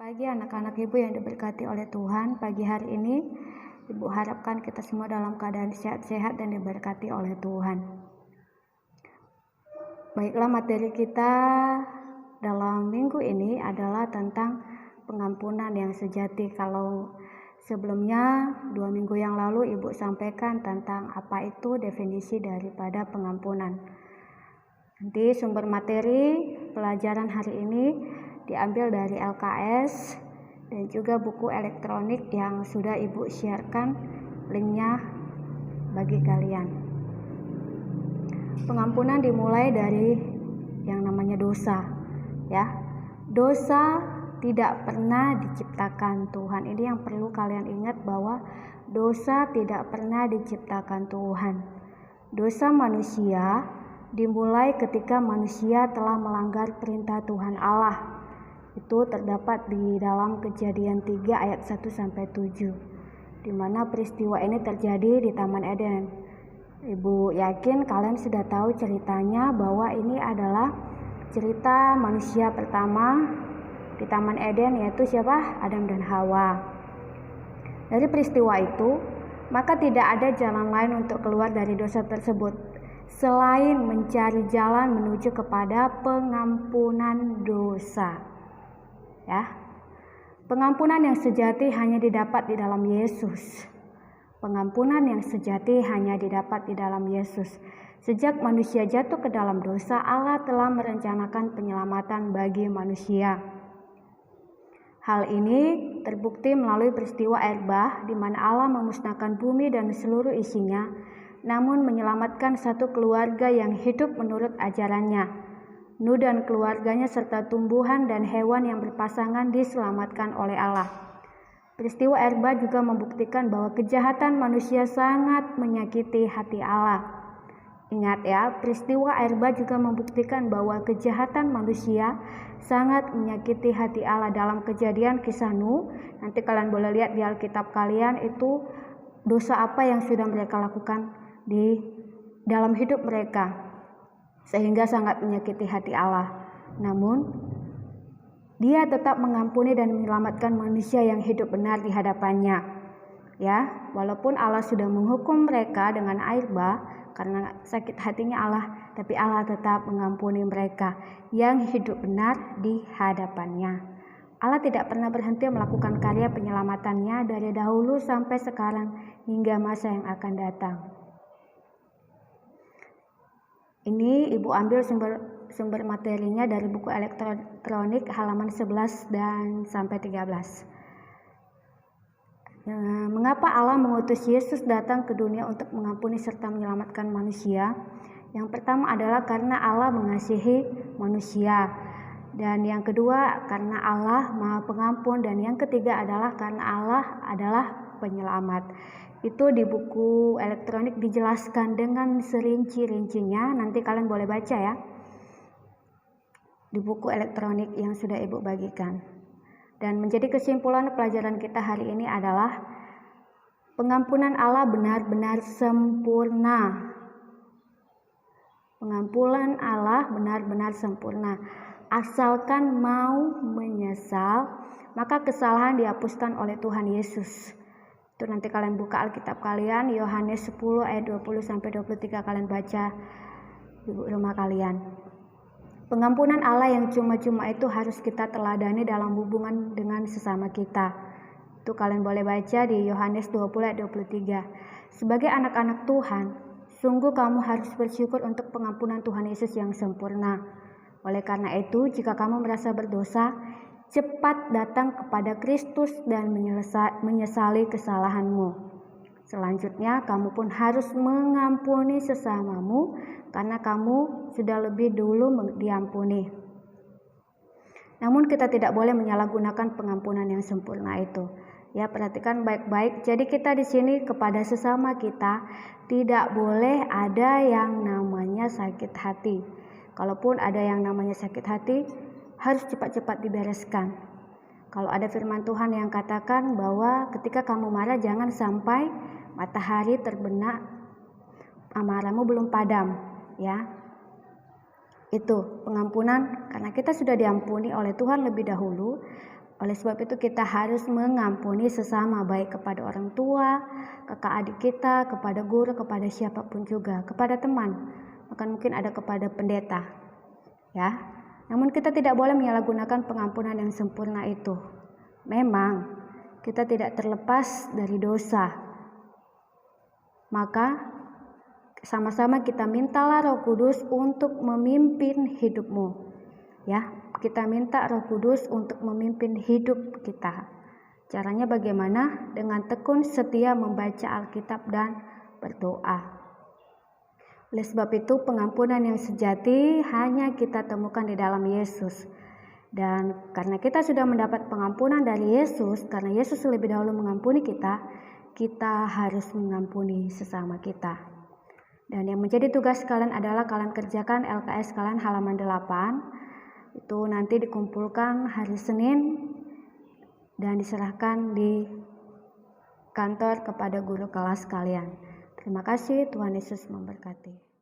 Pagi anak-anak Ibu yang diberkati oleh Tuhan, pagi hari ini Ibu harapkan kita semua dalam keadaan sehat-sehat dan diberkati oleh Tuhan. Baiklah, materi kita dalam minggu ini adalah tentang pengampunan yang sejati. Kalau sebelumnya 2 minggu yang lalu Ibu sampaikan tentang apa itu definisi daripada pengampunan. Nanti sumber materi pelajaran hari ini diambil dari LKS dan juga buku elektronik yang sudah Ibu sharekan linknya bagi kalian. Pengampunan dimulai dari yang namanya dosa, ya. Dosa tidak pernah diciptakan Tuhan. Ini yang perlu kalian ingat, bahwa dosa tidak pernah diciptakan Tuhan. Dosa manusia dimulai ketika manusia telah melanggar perintah Tuhan Allah. Itu terdapat di dalam Kejadian 3 ayat 1-7, di mana peristiwa ini terjadi di Taman Eden. Ibu yakin kalian sudah tahu ceritanya, bahwa ini adalah cerita manusia pertama di Taman Eden, yaitu siapa? Adam dan Hawa. Dari peristiwa itu, maka tidak ada jalan lain untuk keluar dari dosa tersebut selain mencari jalan menuju kepada pengampunan dosa. Ya, pengampunan yang sejati hanya didapat di dalam Yesus. Pengampunan yang sejati hanya didapat di dalam Yesus. Sejak manusia jatuh ke dalam dosa, Allah telah merencanakan penyelamatan bagi manusia. Hal ini terbukti melalui peristiwa air bah, di mana Allah memusnahkan bumi dan seluruh isinya, namun menyelamatkan satu keluarga yang hidup menurut ajarannya. Nuh dan keluarganya serta tumbuhan dan hewan yang berpasangan diselamatkan oleh Allah. Peristiwa air bah juga membuktikan bahwa kejahatan manusia sangat menyakiti hati Allah. Ingat ya, peristiwa air bah juga membuktikan bahwa kejahatan manusia sangat menyakiti hati Allah. Dalam Kejadian kisah Nuh, nanti kalian boleh lihat di Alkitab kalian, itu dosa apa yang sudah mereka lakukan di dalam hidup mereka, sehingga sangat menyakiti hati Allah. Namun Dia tetap mengampuni dan menyelamatkan manusia yang hidup benar di hadapannya. Ya, walaupun Allah sudah menghukum mereka dengan air bah karena sakit hatinya Allah, tapi Allah tetap mengampuni mereka yang hidup benar di hadapannya. Allah tidak pernah berhenti melakukan karya penyelamatannya dari dahulu sampai sekarang hingga masa yang akan datang. Ini Ibu ambil sumber materinya dari buku elektronik halaman 11 dan sampai 13. Mengapa Allah mengutus Yesus datang ke dunia untuk mengampuni serta menyelamatkan manusia? Yang pertama adalah karena Allah mengasihi manusia. Dan yang kedua karena Allah Maha Pengampun. Dan yang ketiga adalah karena Allah adalah penyelamat. Itu di buku elektronik dijelaskan dengan serinci-rincinya. Nanti kalian boleh baca ya, di buku elektronik yang sudah Ibu bagikan. Dan menjadi kesimpulan pelajaran kita hari ini adalah pengampunan Allah benar-benar sempurna. Pengampunan Allah benar-benar sempurna. Asalkan mau menyesal, maka kesalahan dihapuskan oleh Tuhan Yesus. Itu nanti kalian buka Alkitab kalian, Yohanes 10 ayat 20-23, kalian baca di rumah kalian. Pengampunan Allah yang cuma-cuma itu harus kita teladani dalam hubungan dengan sesama kita. Itu kalian boleh baca di Yohanes 20 ayat 23. Sebagai anak-anak Tuhan, sungguh kamu harus bersyukur untuk pengampunan Tuhan Yesus yang sempurna. Oleh karena itu, jika kamu merasa berdosa, cepat datang kepada Kristus dan menyesali kesalahanmu. Selanjutnya, kamu pun harus mengampuni sesamamu karena kamu sudah lebih dulu diampuni. Namun kita tidak boleh menyalahgunakan pengampunan yang sempurna itu. Ya, perhatikan baik-baik. Jadi kita di sini kepada sesama kita tidak boleh ada yang namanya sakit hati. Kalaupun ada yang namanya sakit hati, harus cepat-cepat dibereskan. Kalau ada firman Tuhan yang katakan bahwa ketika kamu marah jangan sampai matahari terbenam, amarahmu belum padam, ya. Itu pengampunan karena kita sudah diampuni oleh Tuhan lebih dahulu, Oleh sebab itu kita harus mengampuni sesama, baik kepada orang tua, kakak adik kita, kepada guru, kepada siapapun juga, kepada teman, bahkan mungkin ada kepada pendeta. Ya, namun kita tidak boleh menyalahgunakan pengampunan yang sempurna itu. Memang kita tidak terlepas dari dosa. Maka sama-sama kita mintalah Roh Kudus untuk memimpin hidupmu. Ya, kita minta Roh Kudus untuk memimpin hidup kita. Caranya bagaimana? Dengan tekun setia membaca Alkitab dan berdoa. Oleh sebab itu, pengampunan yang sejati hanya kita temukan di dalam Yesus. Dan karena kita sudah mendapat pengampunan dari Yesus, karena Yesus lebih dahulu mengampuni kita, kita harus mengampuni sesama kita. Dan yang menjadi tugas kalian adalah kalian kerjakan LKS kalian halaman 8. Itu nanti dikumpulkan hari Senin dan diserahkan di kantor kepada guru kelas kalian. Terima kasih, Tuhan Yesus memberkati.